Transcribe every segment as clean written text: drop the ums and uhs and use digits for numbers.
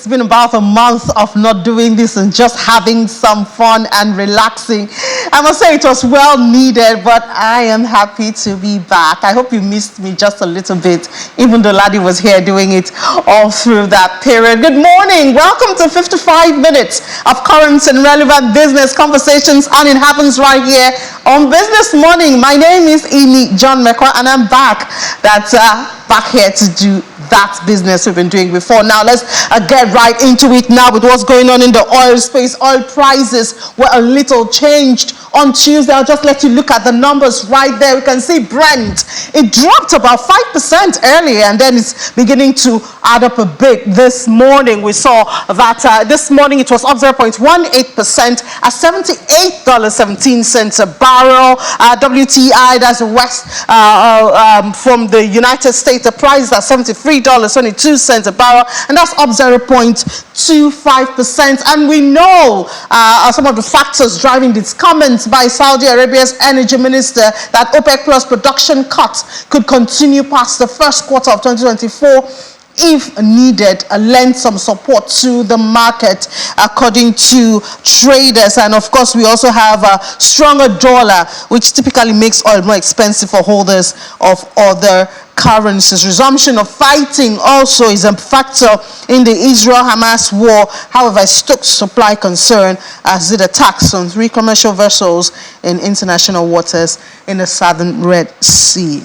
It's been about a month of not doing this and just having some fun and relaxing. I must say it was well needed, but I am happy to be back. I hope you missed me just a little bit, even though Laddie was here doing it all through that period. Good morning. Welcome to 55 minutes of current and relevant business conversations, and it happens right here on Business Morning. My name is Amy John Mekwa, and I'm back. Back here to do that business we've been doing before. Now let's get right into it now with what's going on in the oil space. Oil prices were a little changed on Tuesday. I'll just let you look at the numbers right there. We can see Brent. It dropped about 5% earlier, and then it's beginning to add up a bit this morning. We saw that this morning it was up 0.18% at $78.17 a barrel. WTI, that's West from the United States, the price is at $73.22 a barrel, and that's up 0.25%. And we know some of the factors driving these comments by Saudi Arabia's energy minister that OPEC Plus production cuts could continue past the first quarter of 2024 if needed, lend some support to the market, according to traders. And of course, we also have a stronger dollar, which typically makes oil more expensive for holders of other currencies. Resumption of fighting also is a factor in the Israel-Hamas war. However, it stoked supply concern as it attacks on 3 commercial vessels in international waters in the southern Red Sea.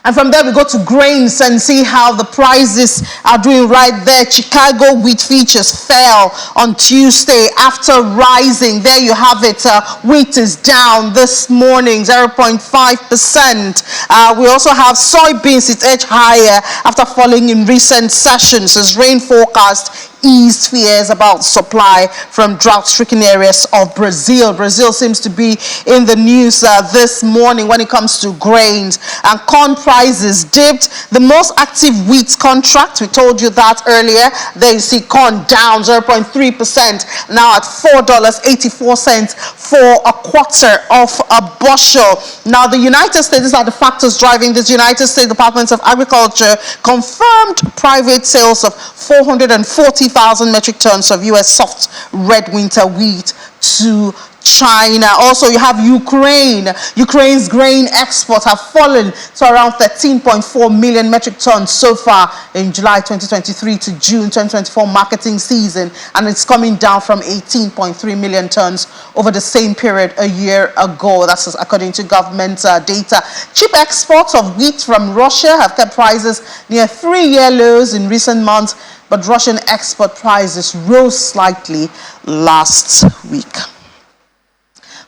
And from there, we go to grains and see how the prices are doing right there. Chicago wheat futures fell on Tuesday after rising. There you have it. Wheat is down this morning, 0.5%. We also have soybeans. It edged higher after falling in recent sessions as rain forecast eased fears about supply from drought-stricken areas of Brazil. Brazil seems to be in the news this morning when it comes to grains. And corn prices dipped. The most active wheat contract, we told you that earlier. There you see corn down 0.3%, now at $4.84 for a quarter of a bushel. Now, the United States, these are the factors driving this. United States Department of Agriculture confirmed private sales of 440,000 metric tons of U.S. soft red winter wheat to China. Also, you have Ukraine. Ukraine's grain exports have fallen to around 13.4 million metric tons so far in July 2023 to June 2024 marketing season, and it's coming down from 18.3 million tons over the same period a year ago. That's according to government data. Cheap exports of wheat from Russia have kept prices near 3-year lows in recent months, but Russian export prices rose slightly last week.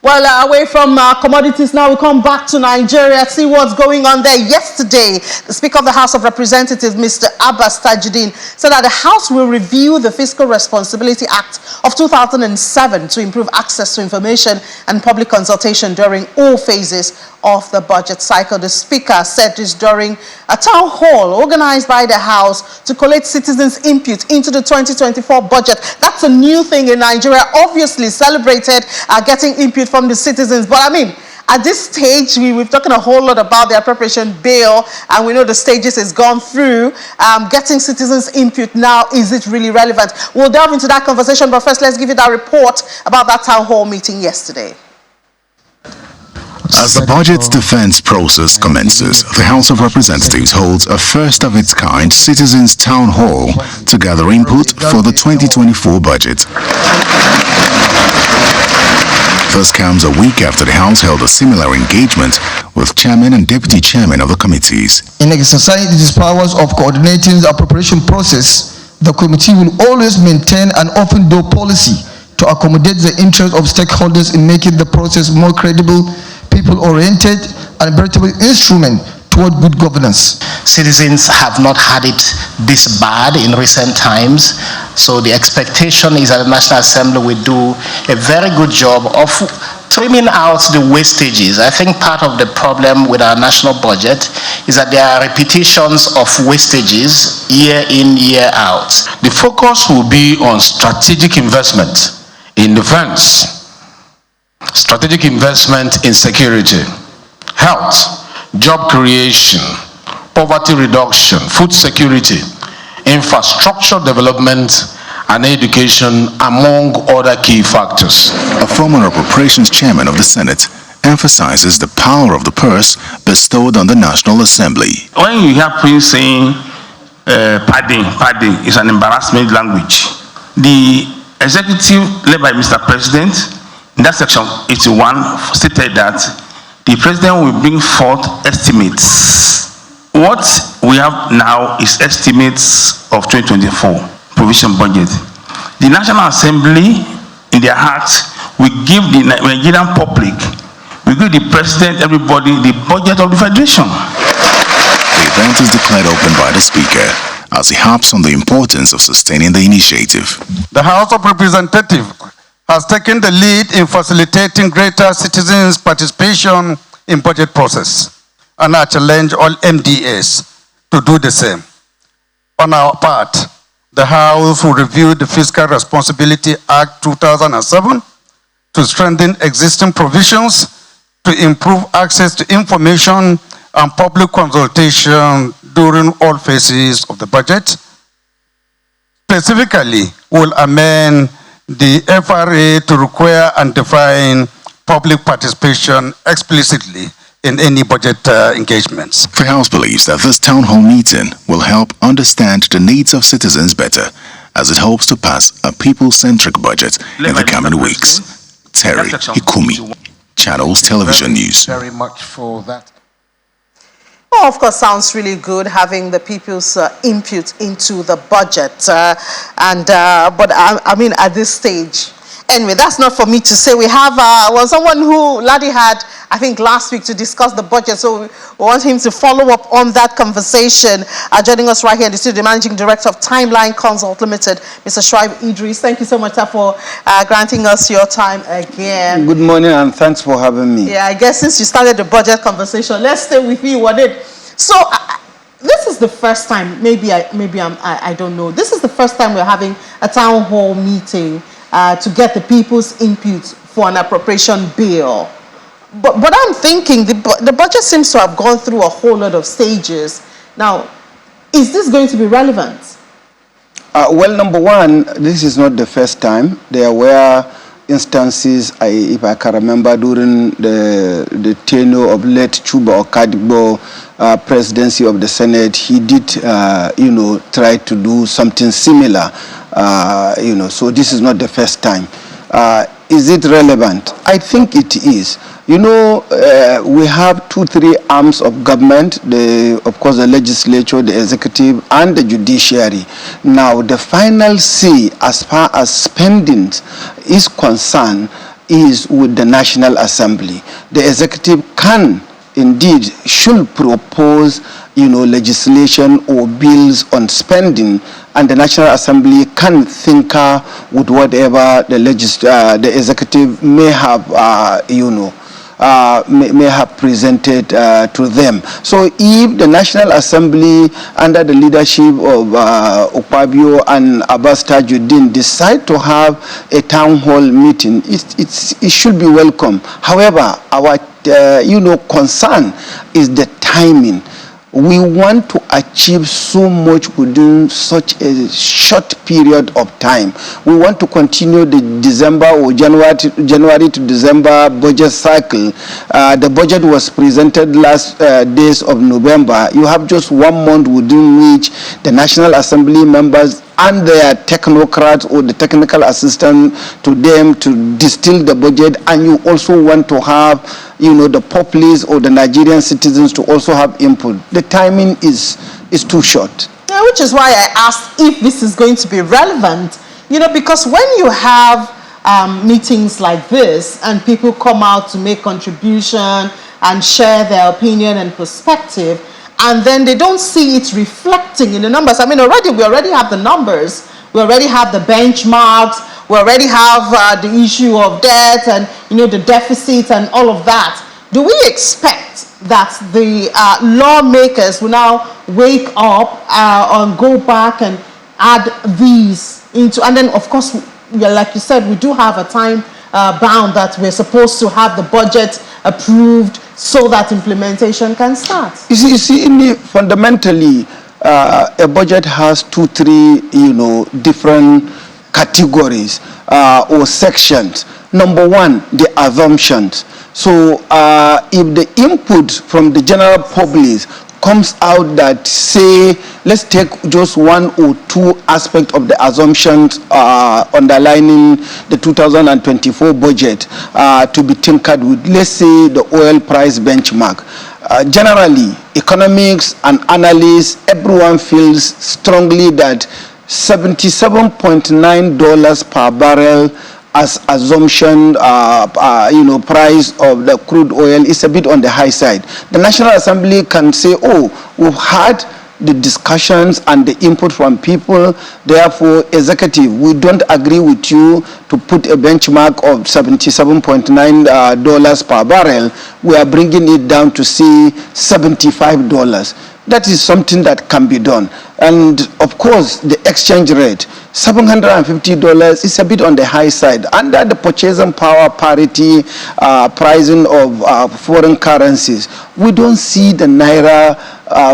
Well, away from commodities now, we come back to Nigeria, see what's going on there. Yesterday, the Speaker of the House of Representatives, Mr. Abbas Tajuddin, said that the House will review the Fiscal Responsibility Act of 2007 to improve access to information and public consultation during all phases of the budget cycle. The Speaker said this during a town hall organized by the House to collect citizens' input into the 2024 budget. That's a new thing in Nigeria. Obviously celebrated getting input from the citizens, but I mean, at this stage, we've talking a whole lot about the appropriation bill, and we know the stages it's gone through. Getting citizens' input now, is it really relevant? We'll delve into that conversation, but first, let's give you that report about that town hall meeting yesterday. As the budget defense process commences, the House of Representatives holds a first-of-its-kind Citizens' Town Hall to gather input for the 2024 budget. This comes a week after the House held a similar engagement with chairman and deputy chairman of the committees. In exercising its powers of coordinating the appropriation process, the committee will always maintain an open-door policy to accommodate the interests of stakeholders in making the process more credible, people-oriented, and veritable instrument toward good governance. Citizens have not had it this bad in recent times, so the expectation is that the National Assembly will do a very good job of trimming out the wastages. I think part of the problem with our national budget is that there are repetitions of wastages year in, year out. The focus will be on strategic investment in defense, strategic investment in security, health, job creation, poverty reduction, food security, infrastructure development, and education, among other key factors. A former appropriations chairman of the Senate emphasizes the power of the purse bestowed on the National Assembly. When you hear Prince saying padding is an embarrassment language, the executive led by Mr. President in that section 81 stated that the president will bring forth estimates. What we have now is estimates of 2024 provision budget. The National Assembly, in their hearts, will give the Nigerian public, we give the president, everybody, the budget of the Federation. The event is declared open by the Speaker as he harps on the importance of sustaining the initiative. The House of Representatives has taken the lead in facilitating greater citizens' participation in budget process, and I challenge all MDAs to do the same. On our part, the House will review the Fiscal Responsibility Act 2007 to strengthen existing provisions, to improve access to information and public consultation during all phases of the budget. Specifically, we'll amend the FRA to require and define public participation explicitly in any budget engagements. The House believes that this town hall meeting will help understand the needs of citizens better as it hopes to pass a people-centric budget in the coming weeks. Terry Ikumi, Channels Television News. Very much for that. Oh, of course, sounds really good having the people's input into the budget. But I mean, at this stage, anyway, that's not for me to say. We have someone who Ladi had, I think, last week to discuss the budget. So we want him to follow up on that conversation. Joining us right here in the studio, the Managing Director of Timeline Consult Limited, Mr. Shuaib Idris. Thank you so much, sir, for granting us your time again. Good morning, and thanks for having me. Yeah, I guess since you started the budget conversation, let's stay with you, Wadid. So this is the first time, I don't know. This is the first time we're having a town hall meeting to get the people's input for an appropriation bill. But I'm thinking the budget seems to have gone through a whole lot of stages. Now, is this going to be relevant? Well, number one, this is not the first time. There were instances, if I can remember, during the tenure of late Chuba Okadigbo presidency of the Senate, he did, try to do something similar, so this is not the first time. Is it relevant? I think it is. We have 2-3 arms of government, of course, the legislature, the executive, and the judiciary. Now, the final say, as far as spending is concerned, is with the National Assembly. The executive can, indeed, should propose, legislation or bills on spending, and the National Assembly can think with whatever the executive may have, may have presented to them. So if the National Assembly, under the leadership of Okpabio and Abbas Tajuddin, decide to have a town hall meeting, it should be welcome. However, our concern is the timing. We want to achieve so much within such a short period of time. We want to continue the December or January to December budget cycle. The budget was presented last days of November. You have just 1 month within which the National Assembly members and their technocrats or the technical assistant to them to distill the budget, and you also want to have, the populace or the Nigerian citizens to also have input. The timing is too short. Yeah, which is why I asked if this is going to be relevant, because when you have meetings like this and people come out to make contribution and share their opinion and perspective, and then they don't see it reflecting in the numbers. I mean, we already have the numbers. We already have the benchmarks. We already have the issue of debt and, the deficit and all of that. Do we expect that the lawmakers will now wake up and go back and add these into, and then, of course, like you said, we do have a time bound that we're supposed to have the budget approved so that implementation can start. You see, fundamentally, a budget has 2, 3, different categories or sections. Number one, the assumptions. So if the input from the general public comes out that, say, let's take just 1 or 2 aspects of the assumptions underlining the 2024 budget to be tinkered with, let's say the oil price benchmark. Generally, economics and analysts, everyone feels strongly that $77.9 per barrel as assumption, price of the crude oil is a bit on the high side. The National Assembly can say, oh, we've had the discussions and the input from people, therefore, executive, we don't agree with you to put a benchmark of $77.9 per barrel. We are bringing it down to, say, $75. That is something that can be done. And of course, the exchange rate, $750 is a bit on the high side. Under the purchasing power parity pricing of foreign currencies, we don't see the Naira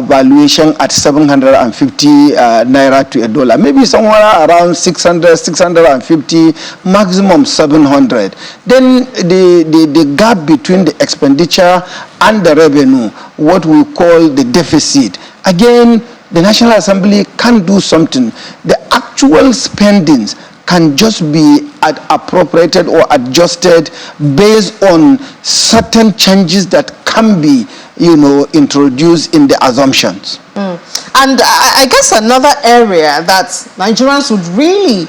valuation at 750 Naira to a dollar. Maybe somewhere around 600, 650, maximum 700. Then the gap between the expenditure and the revenue, what we call the deficit. Again, the National Assembly can do something. The actual spendings can just be appropriated or adjusted based on certain changes that can be, introduced in the assumptions. And I guess another area that Nigerians would really,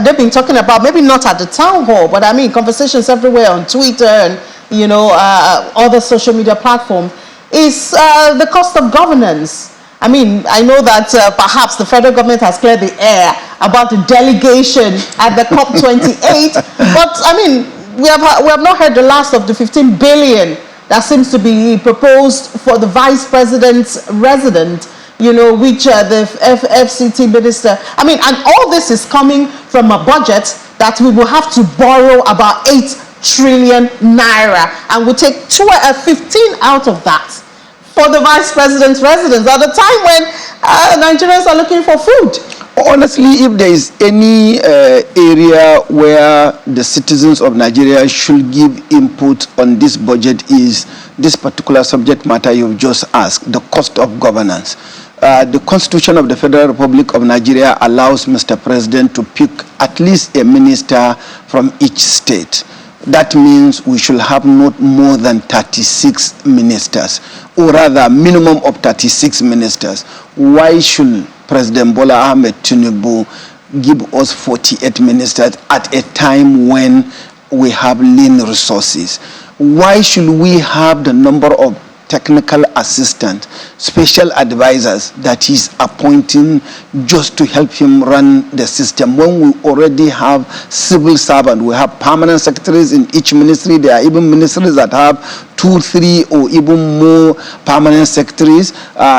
they've been talking about, maybe not at the town hall, but I mean conversations everywhere on Twitter and, other social media platforms, is the cost of governance. I mean, I know that perhaps the federal government has cleared the air about the delegation at the COP28, but I mean, we have not heard the last of the 15 billion that seems to be proposed for the vice president's resident, which the FCT minister, I mean, and all this is coming from a budget that we will have to borrow about 8 trillion naira, and we'll take 15 out of that for the vice president's residence at a time when Nigerians are looking for food. Honestly, if there is any area where the citizens of Nigeria should give input on this budget, is this particular subject matter you've just asked, the cost of governance. The Constitution of the Federal Republic of Nigeria allows Mr. President to pick at least a minister from each state. That means we should have not more than 36 ministers, or rather minimum of 36 ministers. Why should President Bola Ahmed Tinubu give us 48 ministers at a time when we have lean resources? Why should we have the number of technical assistants, special advisors that he's appointing just to help him run the system, when we already have civil servants? We have permanent secretaries in each ministry. There are even ministries that have 2, 3, or even more permanent secretaries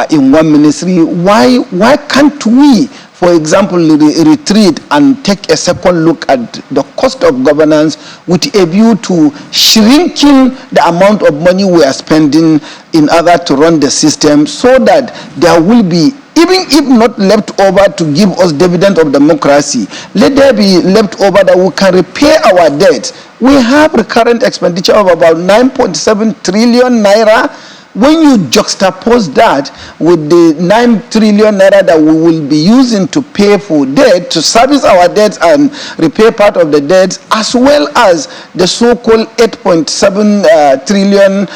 in one ministry. Why can't we, for example, retreat and take a second look at the cost of governance with a view to shrinking the amount of money we are spending in order to run the system, so that there will be, even if not left over to give us dividend of democracy, let there be left over that we can repay our debt. We have recurrent expenditure of about 9.7 trillion naira. When you juxtapose that with the 9 trillion naira that we will be using to pay for debt, to service our debts and repay part of the debts, as well as the so-called 8.7 trillion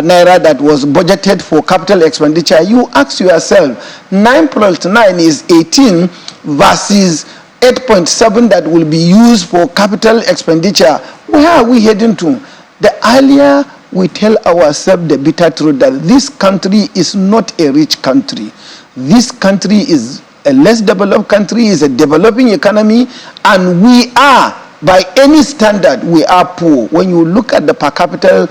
naira that was budgeted for capital expenditure, you ask yourself, 9 plus 9 is 18 versus 8.7 that will be used for capital expenditure. Where are we heading to? The earlier we tell ourselves the bitter truth that this country is not a rich country. This country is a less developed country, is a developing economy, and we are, by any standard, we are poor. When you look at the per capita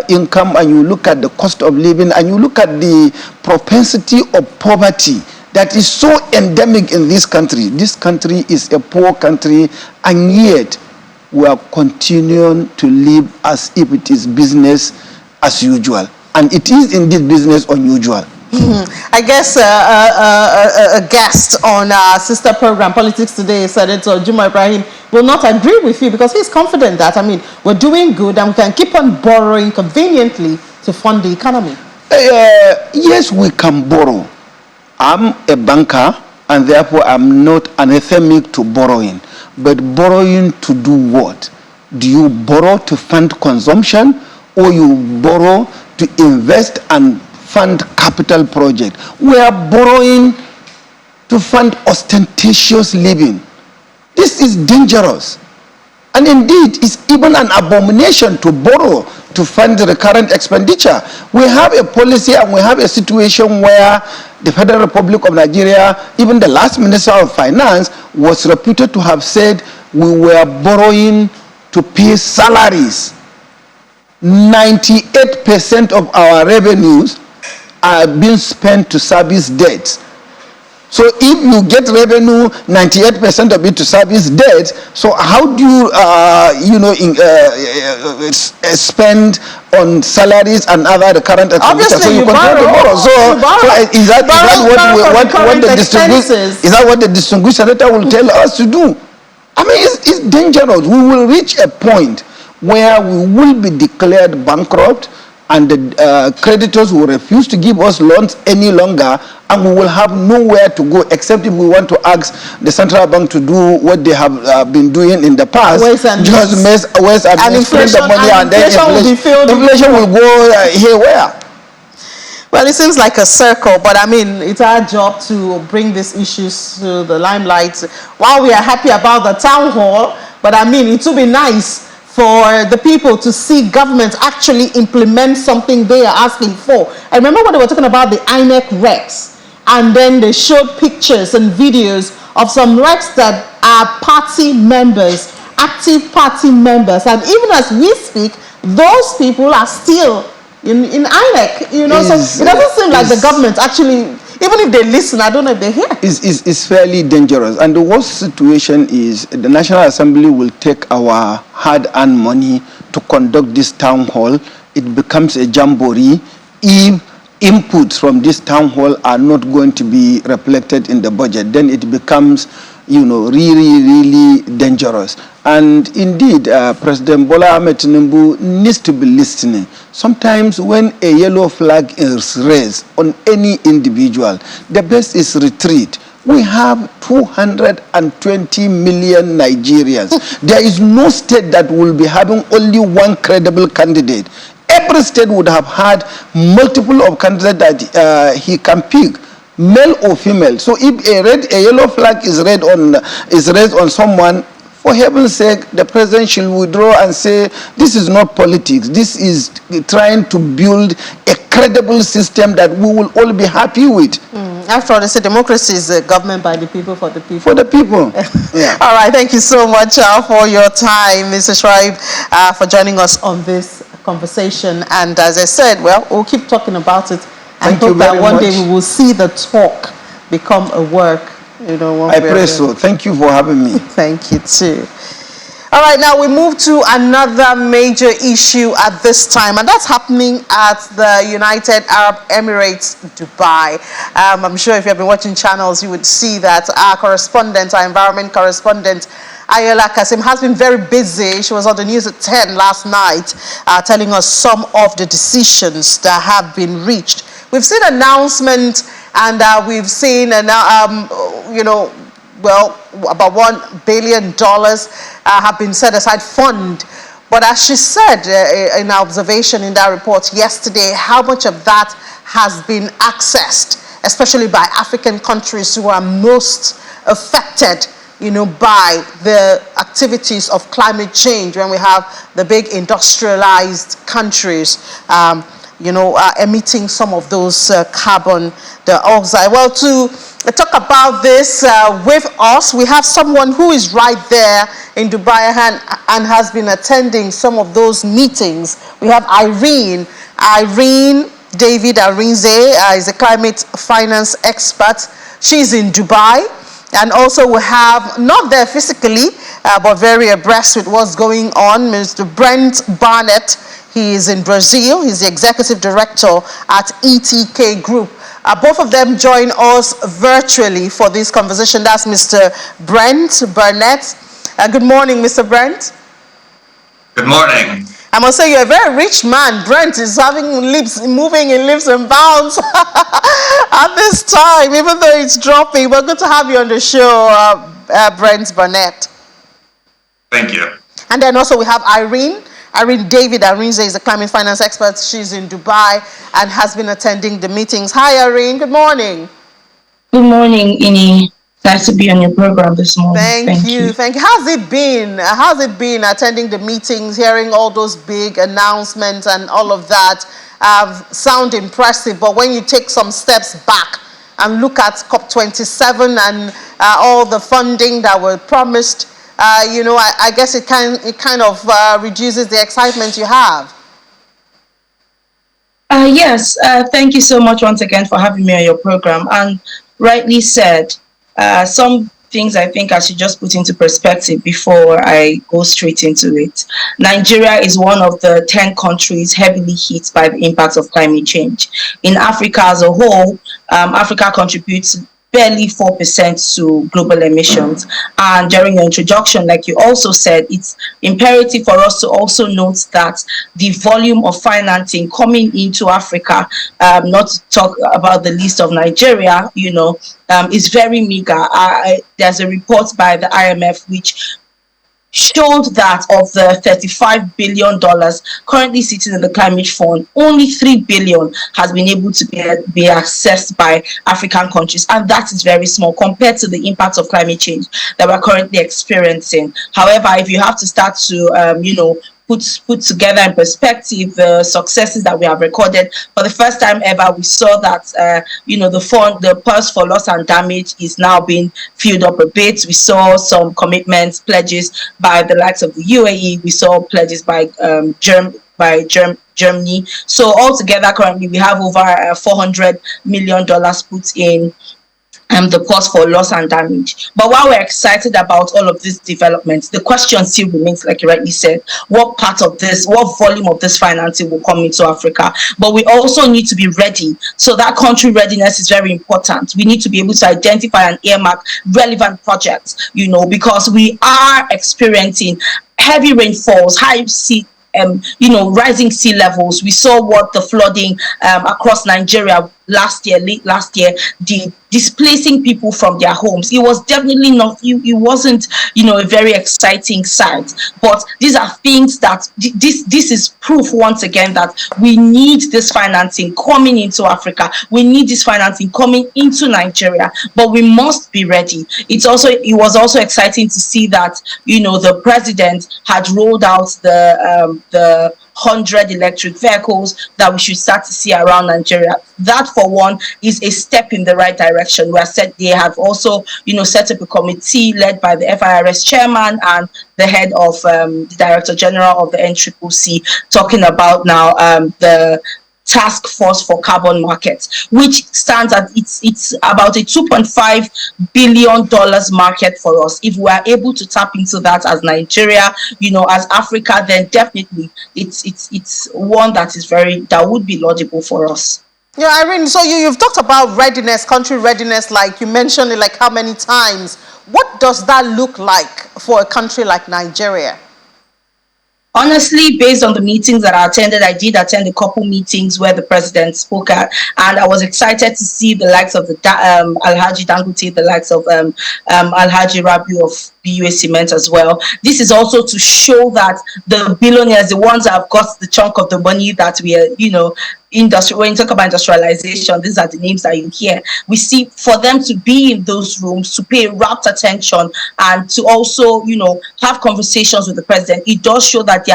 income, and you look at the cost of living, and you look at the propensity of poverty that is so endemic in this country is a poor country, and yet we are continuing to live as if it is business as usual. And it is indeed business unusual. I guess a guest on our sister program, Politics Today, Senator Juma Ibrahim, will not agree with you because he's confident that, we're doing good and we can keep on borrowing conveniently to fund the economy. Yes, we can borrow. I'm a banker and therefore I'm not anathemic to borrowing. But borrowing to do what? Do you borrow to fund consumption or you borrow to invest and fund capital project? We are borrowing to fund ostentatious living. This is dangerous. And indeed, it's even an abomination to borrow to fund the recurrent expenditure. We have a policy and we have a situation where the Federal Republic of Nigeria, even the last Minister of Finance, was reputed to have said we were borrowing to pay salaries. 98% of our revenues are being spent to service debts. So if you get revenue, 98% of it to service debt, so how do you, spend on salaries and other current expenses? Obviously, so you continue to borrow. So is that what the distinguished senator will tell us to do? It's dangerous. We will reach a point where we will be declared bankrupt and the creditors will refuse to give us loans any longer, and we will have nowhere to go except if we want to ask the central bank to do what they have been doing in the past, just spend the money, and then inflation will go haywire. Well, it seems like a circle, but it's our job to bring these issues to the limelight. While we are happy about the town hall, but it would be nice for the people to see government actually implement something they are asking for. I remember when they were talking about the INEC recs, and then they showed pictures and videos of some recs that are party members, active party members, and even as we speak, those people are still in INEC, so it doesn't seem like the government actually, even if they listen, I don't know if they hear. It's fairly dangerous. And the worst situation is the National Assembly will take our hard-earned money to conduct this town hall. It becomes a jamboree if inputs from this town hall are not going to be reflected in the budget. Then it becomes, really dangerous. And indeed, President Bola Ahmed Tinubu needs to be listening. Sometimes when a yellow flag is raised on any individual, the best is retreat. We have 220 million Nigerians. There is no state that will be having only one credible candidate. Every state would have had multiple of candidates that he can pick, male or female. So if a yellow flag is raised on someone, for heaven's sake, the president should withdraw and say, this is not politics. This is trying to build a credible system that we will all be happy with. After all, they say democracy is government by the people, for the people. For the people. Yeah. All right, thank you so much for your time, Mr. Schreib, for joining us on this conversation. And as I said, we'll keep talking about it and hope that one day we will see the talk become a work. I pray so. Thank you for having me. Thank you too. All right, now we move to another major issue at this time, and that's happening at the United Arab Emirates, Dubai. I'm sure if you have been watching channels, you would see that our environment correspondent, Ayola Kasim, has been very busy. She was on the news at 10 last night, telling us some of the decisions that have been reached. We've seen announcements, and we've seen, about $1 billion have been set aside fund. But as she said in our observation in that report yesterday, how much of that has been accessed, especially by African countries who are most affected, by the activities of climate change, when we have the big industrialized countries, emitting some of those carbon dioxide. Well, to talk about this with us, we have someone who is right there in Dubai and has been attending some of those meetings. We have Irene David Arinze is a climate finance expert. She's in Dubai. And also we have, not there physically, but very abreast with what's going on, Mr. Brent Barnett. He is in Brazil. He's the executive director at ETK Group. Both of them join us virtually for this conversation. That's Mr. Brent Burnett. Good morning, Mr. Brent. Good morning. I must say you're a very rich man. Brent is moving in leaps and bounds at this time, even though it's dropping. But good to have you on the show, Brent Burnett. Thank you. And then also we have Irene David. Irene is a climate finance expert. She's in Dubai and has been attending the meetings. Hi, Irene. Good morning. Good morning, Ini. Nice to be on your program this morning. Thank you. How's it been? How's it been attending the meetings, hearing all those big announcements and all of that? Sound impressive, but when you take some steps back and look at COP27 and all the funding that were promised, I guess it kind of reduces the excitement you have. Yes, thank you so much once again for having me on your program. And rightly said, some things I think I should just put into perspective before I go straight into it. Nigeria is one of the 10 countries heavily hit by the impacts of climate change. In Africa as a whole, Africa contributes barely 4% to global emissions. And during your introduction, like you also said, it's imperative for us to also note that the volume of financing coming into Africa, not to talk about the list of Nigeria, is very meager. There's a report by the IMF which showed that of the $35 billion currently sitting in the climate fund, only $3 billion has been able to be accessed by African countries, and that is very small compared to the impacts of climate change that we're currently experiencing. However, if you have to start to put together in perspective the successes that we have recorded, for the first time ever, we saw that the purse for loss and damage is now being filled up a bit. We saw some commitments, pledges by the likes of the UAE. We saw pledges by Germany. So altogether, currently we have over $400 million put in the pause for loss and damage. But while we're excited about all of these developments, the question still remains, like you rightly said, what volume of this financing will come into Africa? But we also need to be ready. So that country readiness is very important. We need to be able to identify and earmark relevant projects, because we are experiencing heavy rainfalls, high rising sea levels. We saw what the flooding across Nigeria late last year did, displacing people from their homes. It was definitely not, it wasn't, a very exciting sight. But these are things that, this is proof once again that we need this financing coming into Africa. We need this financing coming into Nigeria, but we must be ready. It was also exciting to see that, the president had rolled out the 100 electric vehicles that we should start to see around Nigeria. That, for one, is a step in the right direction. They have also, set up a committee led by the FIRS chairman and the head of the Director General of the NCCC, talking about now the task force for carbon markets, which stands at it's about a $2.5 billion market for us. If we are able to tap into that as Nigeria, as Africa, then definitely it's one that would be laudable for us. Yeah, Irene, so you've talked about readiness, country readiness, like you mentioned it like how many times. What does that look like for a country like Nigeria? Honestly, based on the meetings that I attended, I did attend a couple meetings where the president spoke at, and I was excited to see the likes of the Alhaji Dangote, the likes of Alhaji Rabiu of BUA Cement as well. This is also to show that the billionaires, the ones that have got the chunk of the money that we are, when you talk about industrialization, these are the names that you hear. We see for them to be in those rooms, to pay rapt attention, and to also, have conversations with the president. It does show that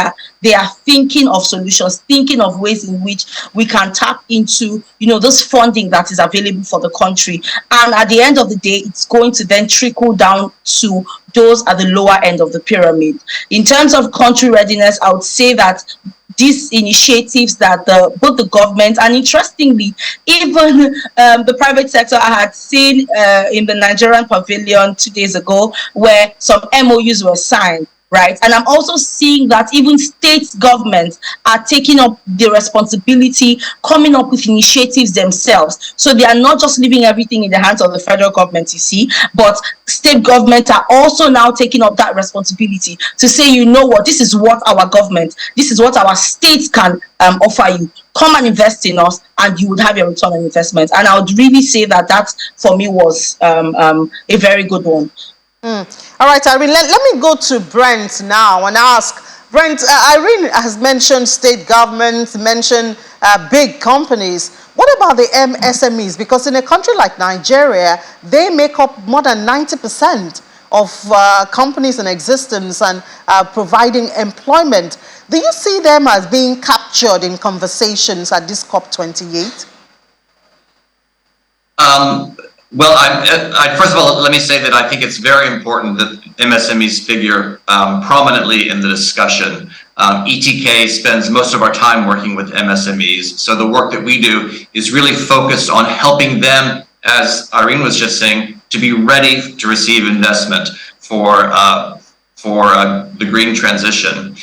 they are thinking of solutions, thinking of ways in which we can tap into, this funding that is available for the country. And at the end of the day, it's going to then trickle down to those at the lower end of the pyramid. In terms of country readiness, I would say that these initiatives that both the government and, interestingly, even the private sector, I had seen in the Nigerian pavilion 2 days ago, where some MOUs were signed right? And I'm also seeing that even state governments are taking up the responsibility, coming up with initiatives themselves. So they are not just leaving everything in the hands of the federal government, you see, but state governments are also now taking up that responsibility to say, you know what, this is what our government, this is what our states can offer you. Come and invest in us and you would have your return on investment. And I would really say that that for me was a very good one. All right, Irene, let me go to Brent now and ask. Brent, Irene has mentioned state governments, mentioned big companies. What about the MSMEs? Because in a country like Nigeria, they make up more than 90% of companies in existence and providing employment. Do you see them as being captured in conversations at this COP28? Well, first of all, let me say that I think it's very important that MSMEs figure prominently in the discussion. ETK spends most of our time working with MSMEs, so the work that we do is really focused on helping them, as Irene was just saying, to be ready to receive investment for the green transition.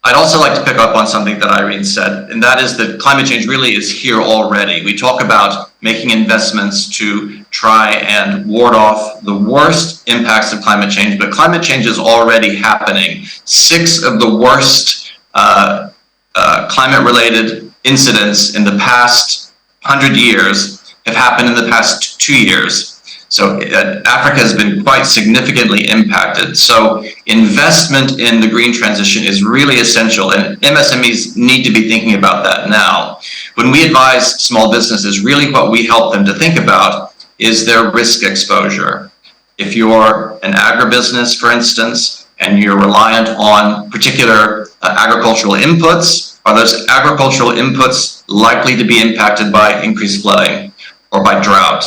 I'd also like to pick up on something that Irene said, and that is that climate change really is here already. We talk about making investments to try and ward off the worst impacts of climate change, but climate change is already happening. 6 of the worst climate-related incidents in the past 100 years have happened in the past 2 years. So Africa has been quite significantly impacted. So investment in the green transition is really essential, and MSMEs need to be thinking about that now. When we advise small businesses, really what we help them to think about is their risk exposure. If you're an agribusiness, for instance, and you're reliant on particular agricultural inputs, are those agricultural inputs likely to be impacted by increased flooding or by drought?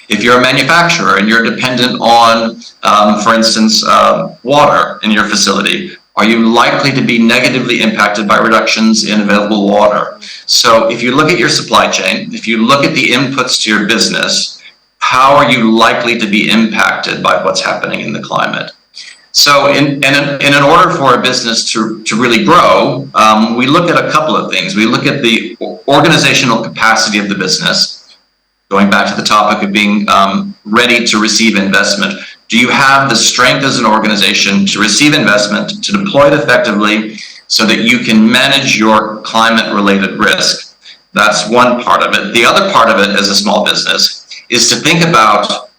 If you're a manufacturer and you're dependent on, for instance, water in your facility, are you likely to be negatively impacted by reductions in available water? So if you look at your supply chain, if you look at the inputs to your business, how are you likely to be impacted by what's happening in the climate? So in an order for a business to really grow, we look at a couple of things. We look at the organizational capacity of the business. Going back to the topic of being ready to receive investment, do you have the strength as an organization to receive investment, to deploy it effectively so that you can manage your climate-related risk? That's one part of it. The other part of it as a small business is to think about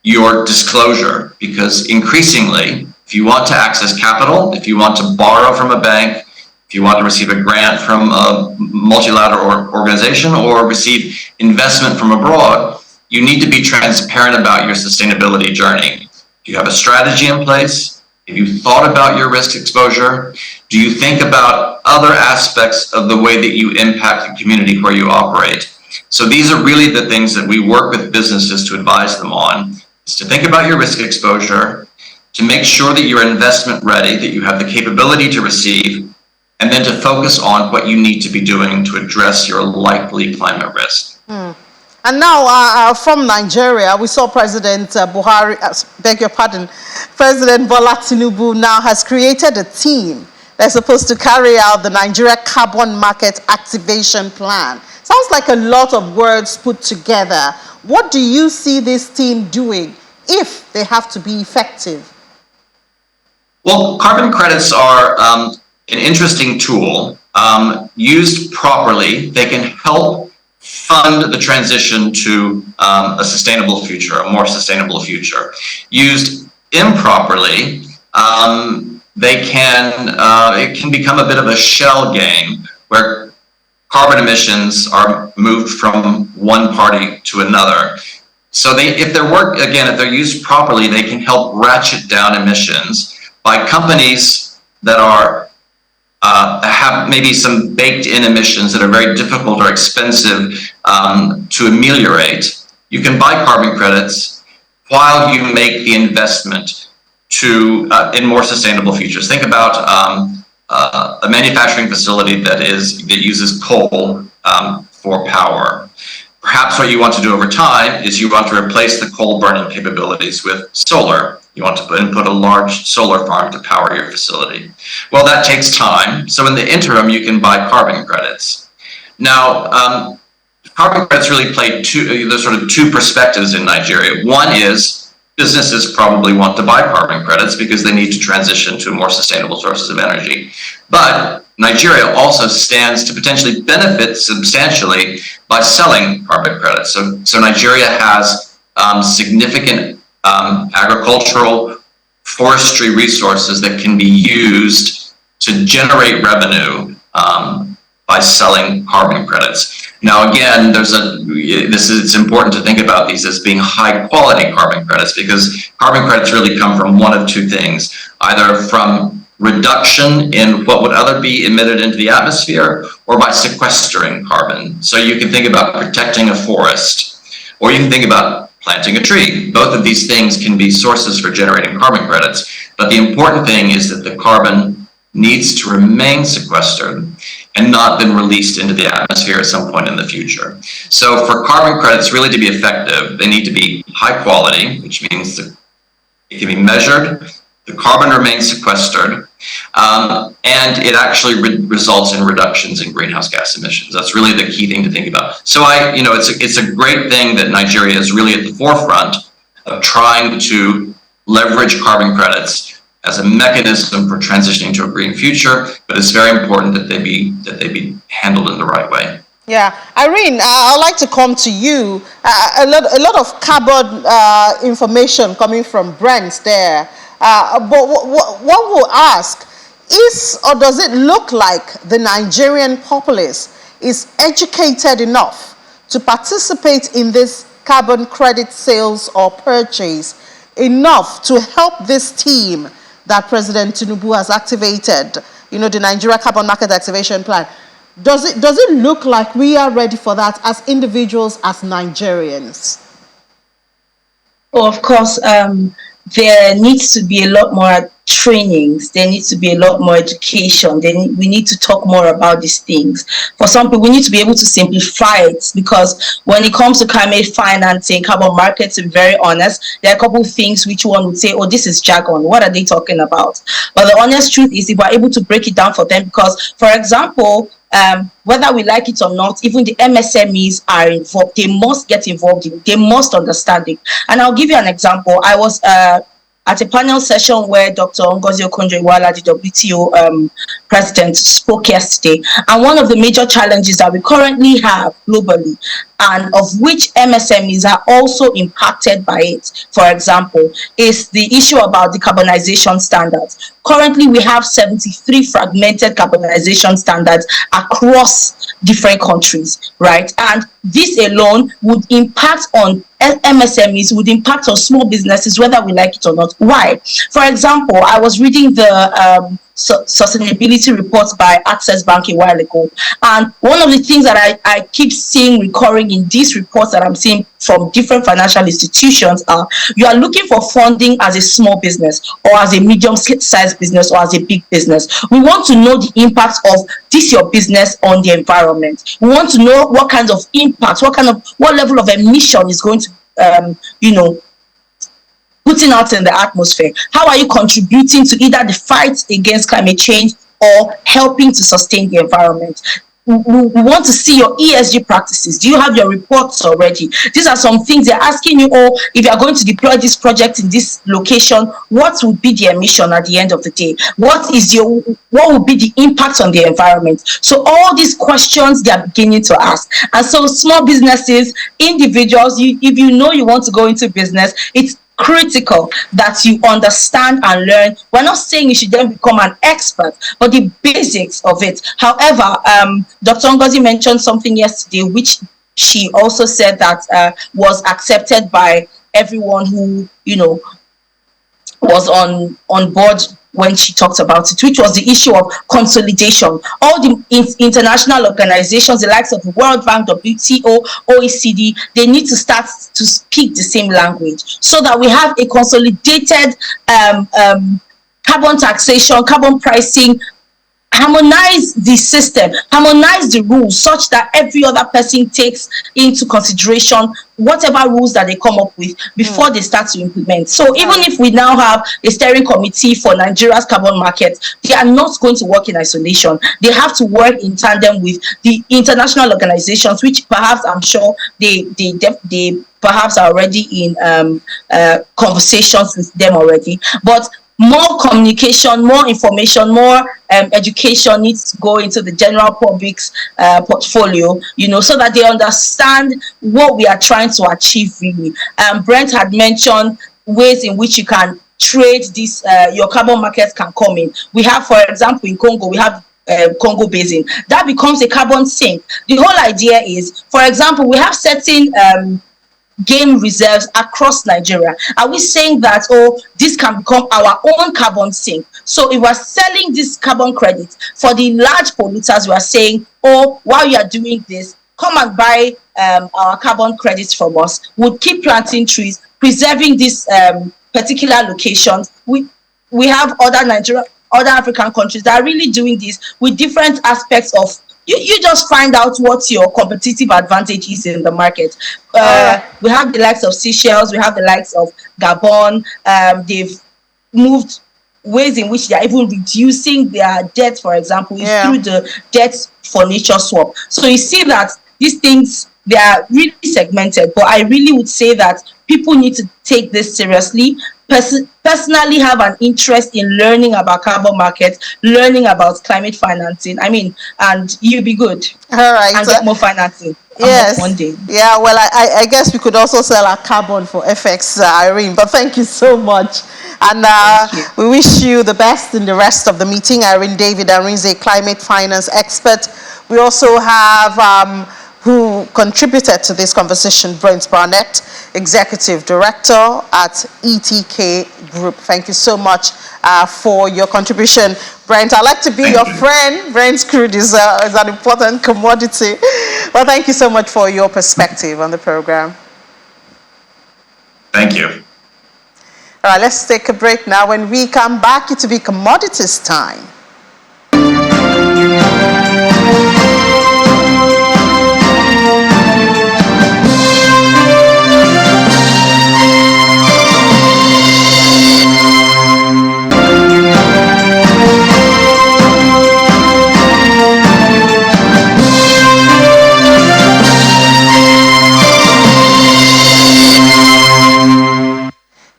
your disclosure, because increasingly, if you want to access capital, if you want to borrow from a bank, if you want to receive a grant from a multilateral organization or receive investment from abroad, you need to be transparent about your sustainability journey. Do you have a strategy in place? Have you thought about your risk exposure? Do you think about other aspects of the way that you impact the community where you operate? So these are really the things that we work with businesses to advise them on, is to think about your risk exposure, to make sure that you're investment ready, that you have the capability to receive, and then to focus on what you need to be doing to address your likely climate risk. And now from Nigeria, we saw President Buhari, beg your pardon, President Bola Tinubu now has created a team that's supposed to carry out the Nigeria Carbon Market Activation Plan. Sounds like a lot of words put together. What do you see this team doing if they have to be effective? Well, carbon credits are an interesting tool. Used properly, they can help fund the transition to a sustainable future, a more sustainable future. Used improperly, it can become a bit of a shell game where carbon emissions are moved from one party to another. So if they're used properly, they can help ratchet down emissions by companies that have maybe some baked-in emissions that are very difficult or expensive to ameliorate. You can buy carbon credits while you make the investment in more sustainable futures. Think about a manufacturing facility that uses coal for power. Perhaps what you want to do over time is you want to replace the coal burning capabilities with solar. You want to put a large solar farm to power your facility. Well, that takes time. So in the interim, you can buy carbon credits. Now, carbon credits really play there's sort of two perspectives in Nigeria. One is businesses probably want to buy carbon credits because they need to transition to more sustainable sources of energy. But Nigeria also stands to potentially benefit substantially by selling carbon credits. So Nigeria has significant agricultural forestry resources that can be used to generate revenue by selling carbon credits. Now, again, it's important to think about these as being high quality carbon credits, because carbon credits really come from one of two things, either from reduction in what would otherwise be emitted into the atmosphere, or by sequestering carbon. So you can think about protecting a forest, or you can think about planting a tree. Both of these things can be sources for generating carbon credits, but the important thing is that the carbon needs to remain sequestered and not been released into the atmosphere at some point in the future. So for carbon credits really to be effective, they need to be high quality, which means that it can be measured, the carbon remains sequestered, and it actually results in reductions in greenhouse gas emissions. That's really the key thing to think about. So it's a great thing that Nigeria is really at the forefront of trying to leverage carbon credits as a mechanism for transitioning to a green future, but it's very important that they be handled in the right way. Yeah, Irene, I'd like to come to you. A lot of carbon information coming from Brent there. But what we'll ask is, or does it look like the Nigerian populace is educated enough to participate in this carbon credit sales or purchase enough to help this team that President Tinubu has activated, the Nigeria Carbon Market Activation Plan? Does it look like we are ready for that as individuals, as Nigerians? Oh, of course, there needs to be a lot more trainings. There needs to be a lot more education. We need to talk more about these things. For some people, we need to be able to simplify it, because when it comes to climate financing, carbon markets, to be very honest, there are a couple of things which one would say, oh, this is jargon. What are they talking about? But the honest truth is, if we're able to break it down for them, because, for example, whether we like it or not, even the MSMEs are involved. They must get involved in it. They must understand it. And I'll give you an example. I was at a panel session where Dr. Ngozi Okonjo-Iweala, the WTO president, spoke yesterday. And one of the major challenges that we currently have globally, and of which MSMEs are also impacted by it, for example, is the issue about decarbonization standards. Currently, we have 73 fragmented carbonization standards across different countries, right? And this alone would impact on MSMEs, would impact on small businesses, whether we like it or not. Why? For example, I was reading the sustainability reports by Access Bank a while ago, and one of the things that I keep seeing recurring in these reports that I'm seeing from different financial institutions are, you are looking for funding as a small business, or as a medium-sized business, or as a big business. We want to know the impact of this your business on the environment. We want to know what kind of impact, what level of emission is going to putting out in the atmosphere. How are you contributing to either the fight against climate change or helping to sustain the environment? We want to see your ESG practices. Do you have your reports already? These are some things they're asking you. Oh, if you're going to deploy this project in this location, what would be the emission at the end of the day? What would be the impact on the environment? So all these questions they are beginning to ask. And so small businesses, individuals, if you know you want to go into business, it's critical that you understand and learn. We're not saying you should then become an expert, but the basics of it. However, Dr. Ngozi mentioned something yesterday, which she also said that was accepted by everyone who, was on board when she talked about it, which was the issue of consolidation. All the international organizations, the likes of the World Bank, WTO, OECD, they need to start to speak the same language so that we have a consolidated carbon taxation, carbon pricing harmonize the system, harmonize the rules such that every other person takes into consideration whatever rules that they come up with before they start to implement. So even if we now have a steering committee for Nigeria's carbon market, they are not going to work in isolation. They have to work in tandem with the international organizations, which perhaps I'm sure they perhaps are already in conversations with them already. But more communication, more information, more education needs to go into the general public's portfolio, so that they understand what we are trying to achieve really. Brent had mentioned ways in which you can trade this, your carbon markets can come in. We have, for example, in Congo, we have Congo Basin. That becomes a carbon sink. The whole idea is, for example, we have certain game reserves across Nigeria. Are we saying that, this can become our own carbon sink? So if we're selling this carbon credit for the large polluters, we are saying, while you are doing this, come and buy our carbon credits from us. We'll keep planting trees, preserving these particular locations. We have other African countries that are really doing this with different aspects of. You just find out what your competitive advantage is in the market. We have the likes of Seychelles, we have the likes of Gabon. They've moved ways in which they are even reducing their debt, for example, through the debt for nature swap. So you see that these things, they are really segmented, but I really would say that people need to take this seriously. Personally have an interest in learning about carbon markets, learning about climate financing. And you'll be good. All right. And get more financing. Yes. One day. Yeah, well, I guess we could also sell our carbon for FX, Irene, but thank you so much. And we wish you the best in the rest of the meeting. Irene David Arinze, climate finance expert. We also have who contributed to this conversation, Brent Barnett, Executive Director at ETK Group. Thank you so much for your contribution. Brent, I'd like to be your friend. Brent's crude is an important commodity. Well, thank you so much for your perspective on the program. Thank you. All right, let's take a break now. When we come back, it will be commodities time.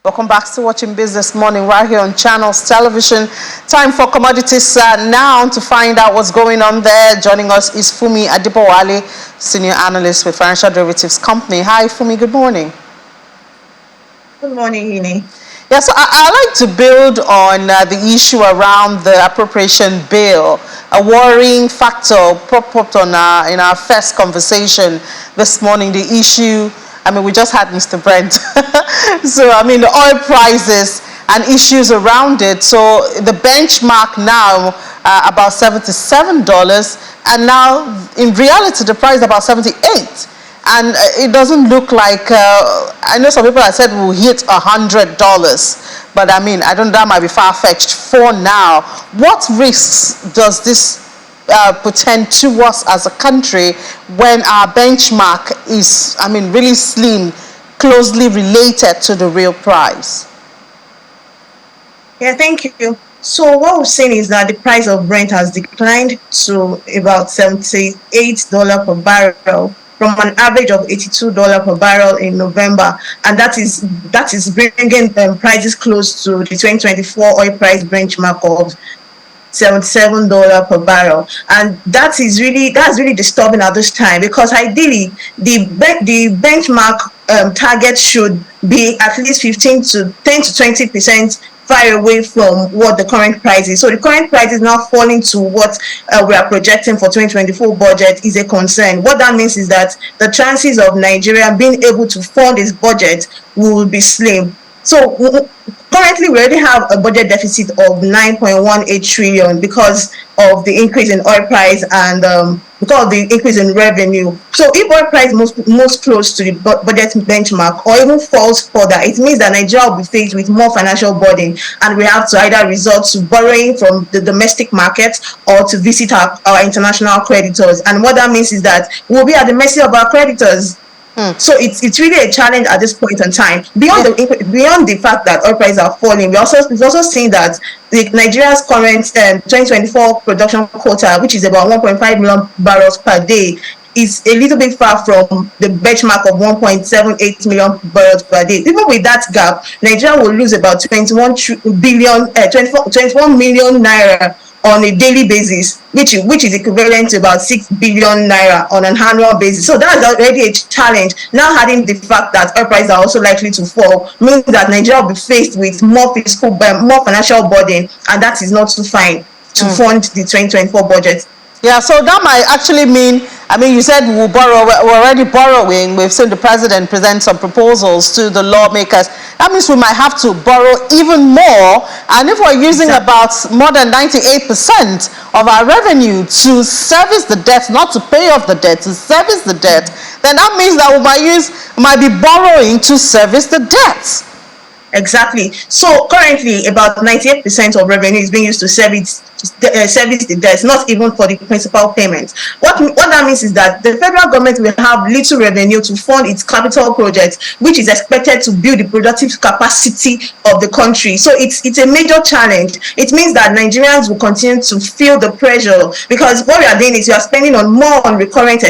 Welcome back to Watching Business Morning right here on Channels Television. Time for commodities now to find out what's going on there. Joining us is Fumi Adibowale, Senior Analyst with Financial Derivatives Company. Hi, Fumi. Good morning. Good morning, Ine. Yes, I'd like to build on the issue around the appropriation bill, a worrying factor popped up in our first conversation this morning, the issue. We just had Mr. Brent. So, the oil prices and issues around it. So, the benchmark now about $77, and now in reality the price is about 78. And it doesn't look like, I know some people have said we'll hit $100, but I don't know, that might be far-fetched for now. What risks does this portend to us as a country when our benchmark is, really slim, closely related to the real price? Yeah, thank you. So what we've seen is that the price of Brent has declined to about $78 per barrel from an average of $82 per barrel in November, and that is bringing prices close to the 2024 oil price benchmark of $77 per barrel, and that's really disturbing at this time, because ideally the benchmark target should be at least 10 to 20% far away from what the current price is. So the current price is now falling to what we are projecting for 2024 budget is a concern. What that means is that the chances of Nigeria being able to fund its budget will be slim. So currently, we already have a budget deficit of 9.18 trillion because of the increase in oil price and because of the increase in revenue. So if oil price moves close to the budget benchmark or even falls further, it means that Nigeria will be faced with more financial burden, and we have to either resort to borrowing from the domestic market or to visit our international creditors. And what that means is that we'll be at the mercy of our creditors. So it's really a challenge at this point in time. Beyond the fact that oil prices are falling, we've also seen that Nigeria's current 2024 production quota, which is about 1.5 million barrels per day, is a little bit far from the benchmark of 1.78 million barrels per day. Even with that gap, Nigeria will lose about 21 million naira on a daily basis, which is equivalent to about 6 billion naira on an annual basis. So that's already a challenge. Now adding the fact that oil prices are also likely to fall means that Nigeria will be faced with more financial burden, and that is not too fine to fund the 2024 budget. Yeah, so that might actually mean, you said we're already borrowing. We've seen the president present some proposals to the lawmakers. That means we might have to borrow even more. And if we're using about more than 98% of our revenue to service the debt, not to pay off the debt, to service the debt, then that means that we might be borrowing to service the debt. Exactly. So currently, about 98% of revenue is being used to service the debts, not even for the principal payments. What that means is that the federal government will have little revenue to fund its capital projects, which is expected to build the productive capacity of the country. So it's a major challenge. It means that Nigerians will continue to feel the pressure, because what we are doing is we are spending more on recurrent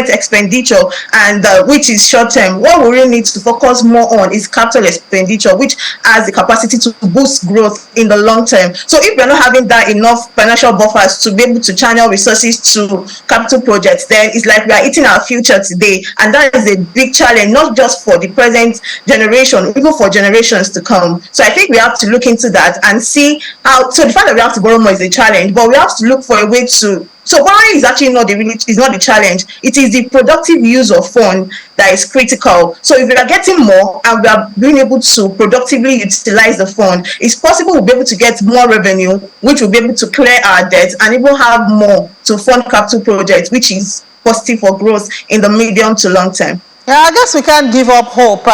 expenditure, and which is short term. What we really need to focus more on is capital expenditure, which has the capacity to boost growth in the long term. So if we're not having that enough financial buffers to be able to channel resources to capital projects, then it's like we are eating our future today, and that is a big challenge, not just for the present generation, even for generations to come. So I think we have to look into that and see how. So the fact that we have to borrow more is a challenge, but we have to look for a way to. So borrowing is actually not the challenge. It is the productive use of funds that is critical. So if we are getting more and we are being able to productively utilize the fund, it's possible we'll be able to get more revenue, which will be able to clear our debt and even have more to fund capital projects, which is positive for growth in the medium to long term. Yeah, I guess we can't give up hope.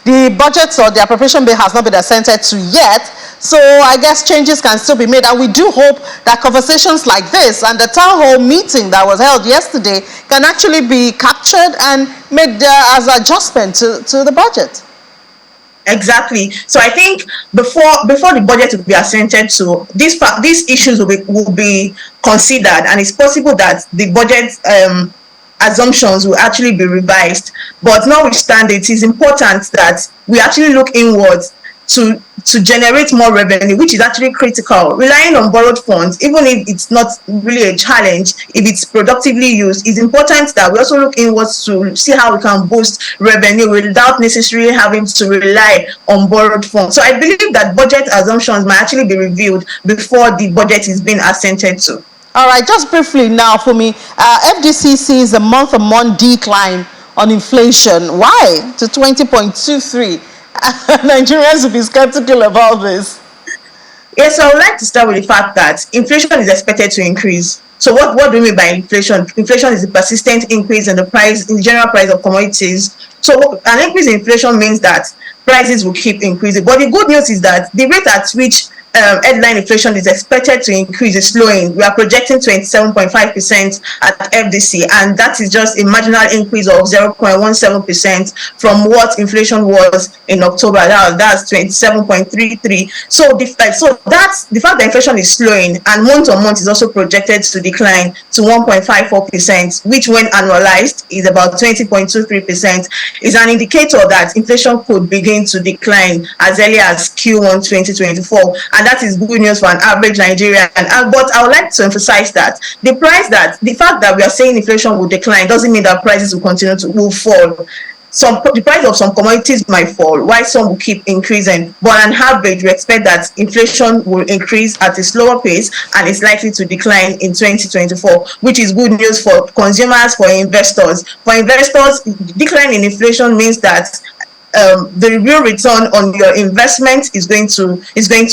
The budget or the appropriation bill has not been assented to yet, so I guess changes can still be made, and we do hope that conversations like this and the town hall meeting that was held yesterday can actually be captured and made as adjustment to the budget. Exactly. So I think before the budget will be assented to, these issues will be considered, and it's possible that the budget assumptions will actually be revised. But notwithstanding, it is important that we actually look inwards to generate more revenue, which is actually critical. Relying on borrowed funds, even if it's not really a challenge, if it's productively used, it's important that we also look inwards to see how we can boost revenue without necessarily having to rely on borrowed funds. So I believe that budget assumptions might actually be reviewed before the budget is being assented to. All right, just briefly now for me, FDC sees a month-on-month decline on inflation. Why? To 20.23. Nigerians will be skeptical about this. Yes, I would like to start with the fact that inflation is expected to increase. So what do we mean by inflation? Inflation is the persistent increase in the general price of commodities. So an increase in inflation means that prices will keep increasing. But the good news is that the rate at which headline inflation is expected to increase is slowing. We are projecting 27.5% at FDC, and that is just a marginal increase of 0.17% from what inflation was in October. That's 27.33. So that's the fact that inflation is slowing, and month on month is also projected to decline to 1.54%, which when annualized is about 20.23%, is an indicator that inflation could begin to decline as early as Q1 2024. And that is good news for an average Nigerian. But I would like to emphasize that the fact that we are saying inflation will decline doesn't mean that prices will fall. The price of some commodities might fall, while some will keep increasing. But on average, we expect that inflation will increase at a slower pace and is likely to decline in 2024, which is good news for consumers, for investors. For investors, decline in inflation means that the real return on your investment is going to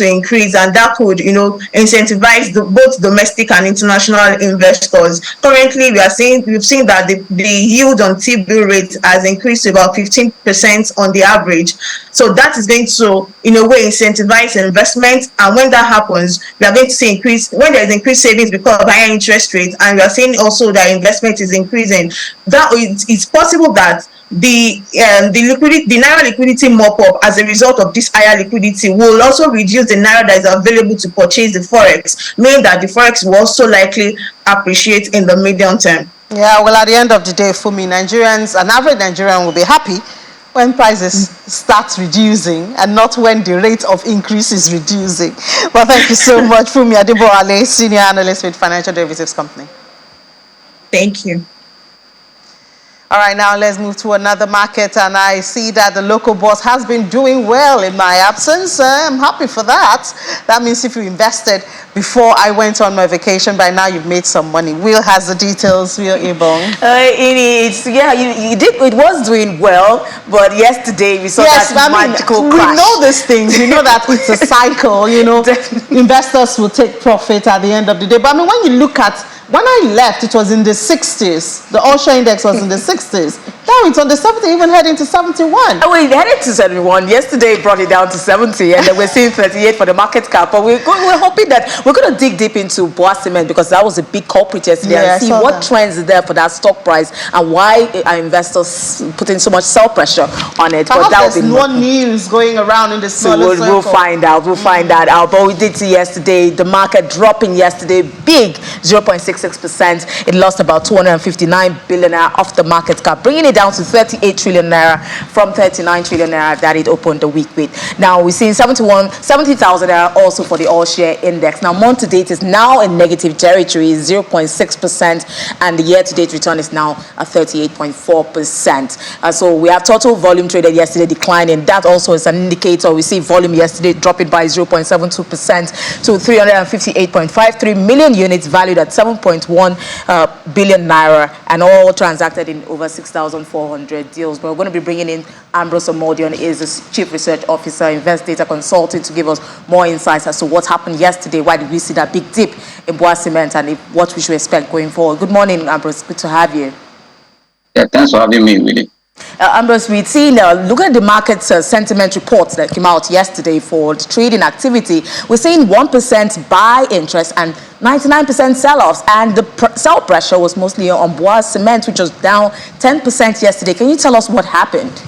increase, and that could, incentivize both domestic and international investors. Currently, we've seen that the yield on T-bill rate has increased to about 15% on the average. So that is going to, in a way, incentivize investment. And when that happens, we are going to see when there's increased savings because of higher interest rates, and we are seeing also that investment is increasing. That it's possible that the naira liquidity mop up as a result of this higher liquidity will also reduce the naira that is available to purchase the forex, meaning that the forex will also likely appreciate in the medium term. Yeah, well, at the end of the day, for me, an average Nigerian will be happy when prices start reducing and not when the rate of increase is reducing. Well, thank you so much, Fumi Adeboale, Senior Analyst with Financial Derivatives Company. Thank you. All right, now let's move to another market, and I see that the local bourse has been doing well in my absence. I'm happy for that. That means if you invested before I went on my vacation, by now you've made some money. Will has the details. Will Ebong. You did. It was doing well, but yesterday we saw that magical crash. We know these things. We know that it's a cycle. Investors will take profit at the end of the day. But I mean, when you look at when I left, it was in the 60s. The offshore index was in the 60s. Now it's on the 70, even heading to 71. Oh, we headed to 71. Yesterday brought it down to 70, and then we're seeing 38 for the market cap. But we're hoping that we're going to dig deep into Boa Cement, because that was a big culprit yesterday, and see what trends are there for that stock price and why are investors putting so much sell pressure on it. But there's no news going around in the smaller circle. We'll find out. We'll find that out. But we did see yesterday the market dropping yesterday, big 0.66%. It lost about 259 billion naira off the market cap, bringing it down to 38 trillion naira from 39 trillion naira that it opened the week with. Now we're seeing 70,000 naira also for the all share index. Now month to date is now in negative territory, 0.6%, and the year to date return is now at 38.4%. So we have total volume traded yesterday declining. That also is an indicator. We see volume yesterday dropping by 0.72% to 358.53 million units, valued at 7.1 billion naira, and all transacted in over 6,400 deals. But we're going to be bringing in Ambrose Omodion, is the Chief Research Officer, Invest Data Consulting, to give us more insights as to what happened yesterday. Why did we see that big dip in Boa Cement, and what we should expect going forward? Good morning, Ambrose. Good to have you. Yeah, thanks for having me, Willie. Ambrose, we've seen, look at the market's sentiment reports that came out yesterday for the trading activity. We're seeing 1% buy interest and 99% sell-offs, and the sell pressure was mostly on Boa Cement, which was down 10% yesterday. Can you tell us what happened?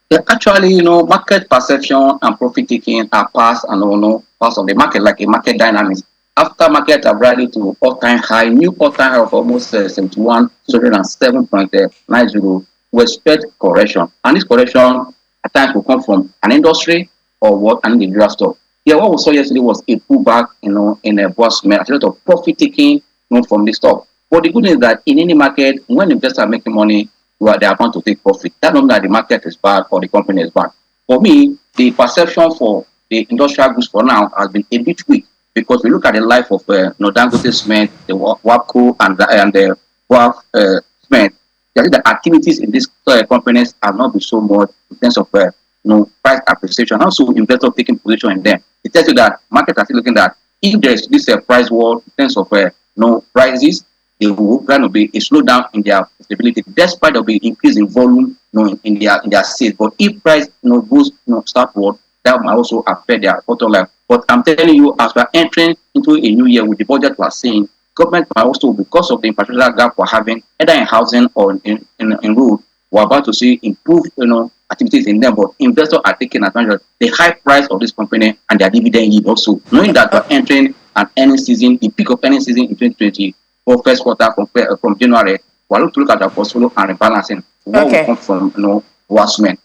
Yeah, actually, market perception and profit taking are parts of the market, like a market dynamics. After market have rallied to all-time high, new all-time high of almost 71,207.90, we expect correction, and this correction at times will come from an industry or an individual stock. Yeah, what we saw yesterday was a pullback, in a Boa Cement, a lot of profit taking, from this stock. But the good news is that in any market, when investors are making money, they are bound to take profit. That doesn't mean that the market is bad or the company is bad. For me, the perception for the industrial goods for now has been a bit weak, because we look at the life of Dangote Cement, the WAPCO, and the WAF Cement. The activities in these companies have not been so much in terms of price appreciation. Also, investors taking position in them. It tells you that markets are still looking at, if there is this price war in terms of prices, there will going to be a slowdown in their stability, despite of the increase in volume in their sales. But if price goes southward, that might also affect their bottom line. But I'm telling you, as we're entering into a new year with the budget we're seeing, government might also, because of the infrastructure gap we're having, either in housing or in road, we're about to see improved activities in them. But investors are taking advantage of the high price of this company and their dividend yield also, knowing that we're entering an earnings season, the peak of earnings season in 2020 for first quarter from January. We're looking to look at our portfolio and rebalancing what will come from Boa Cement.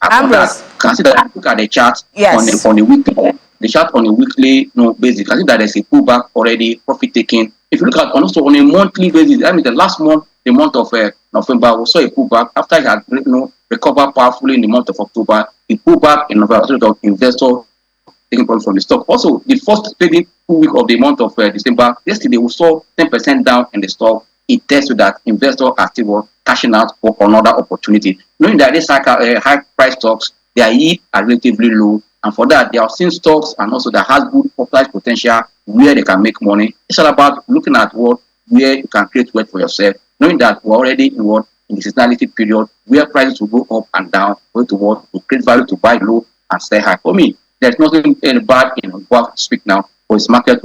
Consider, look at the chart on the weekly. The chart on a weekly basis, I think that there's a pullback already, profit taking. If you look at also on a monthly basis, I mean the last month, the month of November, we saw a pullback after it had recovered powerfully in the month of October. The pullback in November, sort of investor taking profit from the stock. Also, the first trading week of the month of December, yesterday we saw 10% down in the stock. It tells you that investors are still cashing out for another opportunity, knowing that these high price stocks their yield are relatively low. And for that, they are seeing stocks and also that has good upside potential where they can make money. It's all about looking at where you can create wealth for yourself, knowing that we're already in the seasonality period where prices will go up and down, going to create value to buy low and stay high. For me, there's nothing bad in what I speak now, but it's market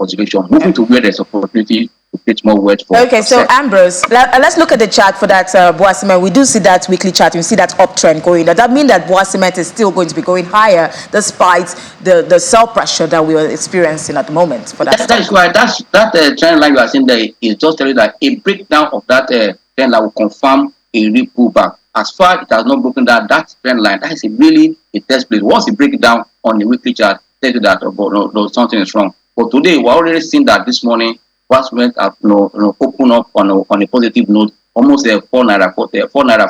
observation, moving to where there's opportunity to create more wealth for Okay, so Ambrose, let's look at the chart for that Boa Cement. We do see that weekly chart. You see that uptrend going. Does that mean that Boa Cement is still going to be going higher despite the sell pressure that we are experiencing at the moment for that? That is why that trend line you are seeing there is just telling that a breakdown of that trend line will confirm a real pullback. As far as it has not broken down that trend line, that is really a test place. Once it breaks down on the weekly chart, tell you that no, something is wrong. But today we're already seeing that this morning, Boa Cement have open up on a positive note, almost a 4 naira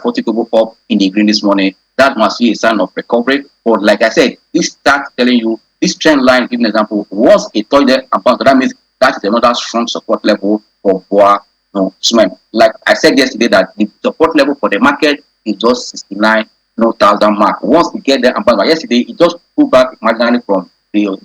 40 kobo up in the green this morning. That must be a sign of recovery. But like I said, this starts telling you this trend line. Give an example. Once it touched there and bounced, that means that is another strong support level for Boa Cement. Like I said yesterday, that the support level for the market is just 69,000 mark. Once we get there and bounced, yesterday it just pulled back marginally from below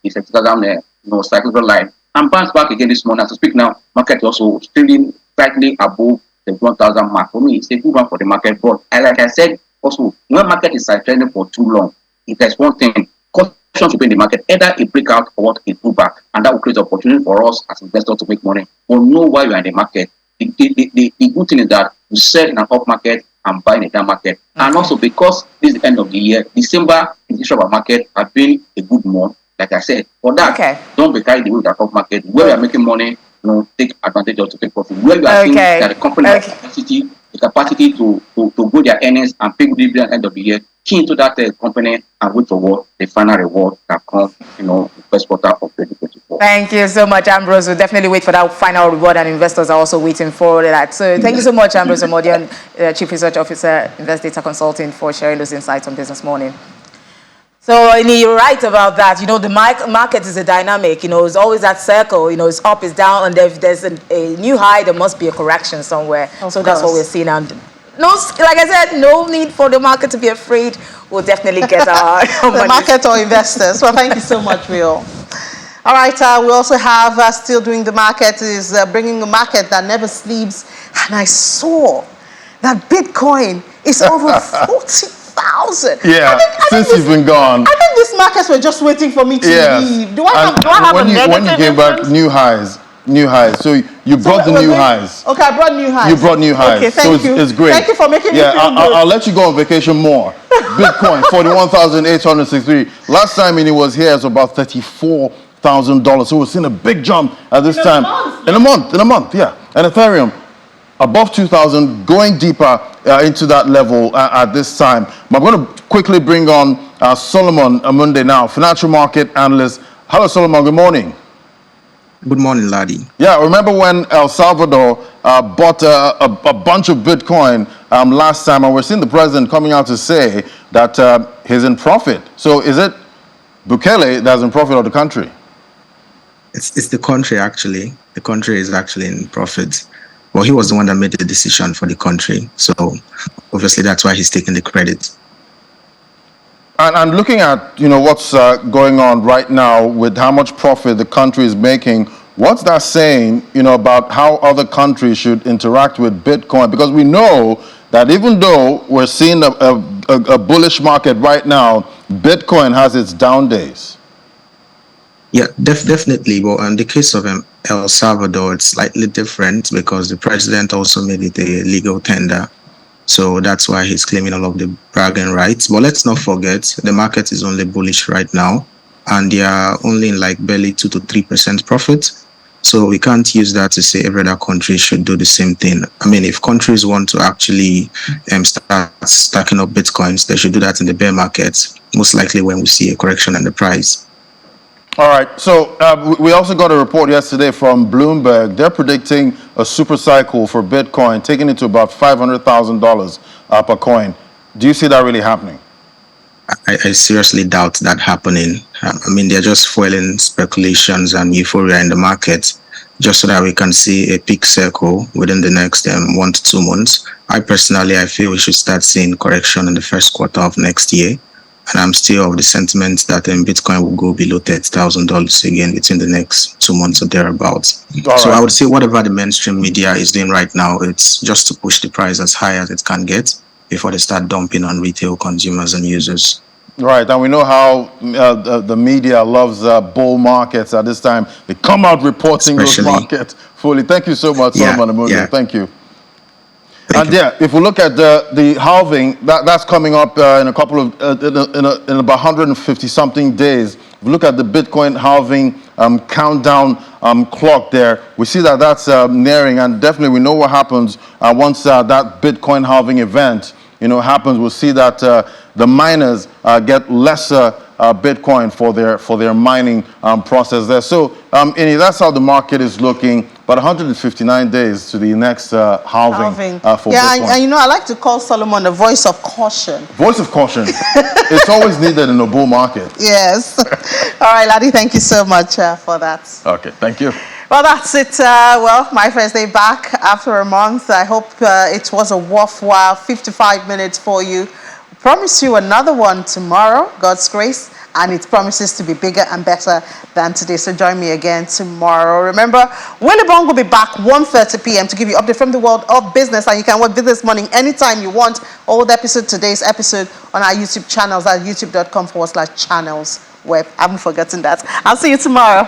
the 60,000 cyclical line and bounced back again this morning. As we speak now, market also trading slightly above the 1,000 mark. For me, it's a good one for the market. But like I said, also when market is trending for too long, it is one thing. Caution to be in the market, either a breakout or a pullback, and that will create opportunity for us as investors to make money. But know why you are in the market. The good thing is that you sell in an up market and buy in a down market. Okay. And also because this is the end of the year, December in the shop market has been a good month. Like I said, for that, don't be carried away with the up market. Where you are making money, take advantage of to take profit. Where you are seeing that the company has the capacity to grow their earnings and pay dividend at the end of the year, key into that company and wait for the final reward that comes, the first quarter of 2024. Thank you so much, Ambrose. We'll definitely wait for that final reward, and investors are also waiting for that. So thank you so much, Ambrose Omodion, Chief Research Officer, Invest Data Consulting, for sharing those insights on Business Morning. So you're right about that. The market is a dynamic. It's always that circle. It's up, it's down, and if there's a new high, there must be a correction somewhere. So that's what we're seeing. And like I said, no need for the market to be afraid. We'll definitely get our the market or investors. Well, thank you so much, Will. All right, we also have still doing the market is bringing a market that never sleeps. And I saw that Bitcoin is over 40,000. Yeah, since you've been gone. I think these markets were just waiting for me to leave. Do I have a negative when you came back, new highs. So you brought the new highs. Okay, I brought new highs. You brought new highs. Okay, thank you. It's great. Thank you for making me feel good. I'll let you go on vacation more. Bitcoin, 41,863. Last time it was here, it's about $34,000. So we're seeing a big jump at this time. In a month, yeah. And Ethereum, above 2,000, going deeper into that level at this time. But I'm going to quickly bring on Solomon Amunde now, financial market analyst. Hello, Solomon. Good morning. Good morning, Ladi. Yeah, remember when El Salvador bought a bunch of Bitcoin last time, and we're seeing the president coming out to say that he's in profit. So is it Bukele that's in profit of the country? It's the country, actually. The country is actually in profit. Well, he was the one that made the decision for the country. So obviously that's why he's taking the credit. And looking at what's going on right now with how much profit the country is making, what's that saying about how other countries should interact with Bitcoin? Because we know that even though we're seeing a bullish market right now, Bitcoin has its down days. Yeah, definitely. But in the case of El Salvador, it's slightly different because the president also made it a legal tender. So that's why he's claiming all of the bragging rights. But let's not forget, the market is only bullish right now, and they are only in barely 2 to 3% profit. So we can't use that to say every other country should do the same thing. I mean, if countries want to actually start stacking up Bitcoins, they should do that in the bear market, most likely when we see a correction in the price. All right. So we also got a report yesterday from Bloomberg. They're predicting a super cycle for Bitcoin, taking it to about $500,000 per coin. Do you see that really happening? I seriously doubt that happening. I mean, they're just fueling speculations and euphoria in the market. just so that we can see a peak circle within the next 1 to 2 months. I feel we should start seeing correction in the first quarter of next year. And I'm still of the sentiment that Bitcoin will go below $30,000 again between the next 2 months or thereabouts. So I would say whatever the mainstream media is doing right now, it's just to push the price as high as it can get before they start dumping on retail consumers and users. Right, and we know how the media loves bull markets at this time. They come out reporting those markets fully. Thank you so much, Solomon Amudio. Thank you. If we look at the halving, that's coming up in a couple of in about 150 something days. If we look at the Bitcoin halving countdown clock there, we see that that's nearing, and definitely we know what happens once that Bitcoin halving event happens. We'll see that the miners get lesser Bitcoin for their mining process there. So that's how the market is looking. But 159 days to the next halving for Bitcoin. And I like to call Solomon the voice of caution. Voice of caution. It's always needed in a bull market. Yes. All right, Laddie, thank you so much for that. Okay, thank you. Well, that's it. My first day back after a month. I hope it was a worthwhile 55 minutes for you. Promise you another one tomorrow, God's grace. And it promises to be bigger and better than today. So join me again tomorrow. Remember, Willie Bong will be back 1:30 p.m. to give you update from the world of business. And you can watch Business Morning anytime you want. Old episode, today's episode on our YouTube channels at youtube.com/channels web. I haven't forgotten that. I'll see you tomorrow.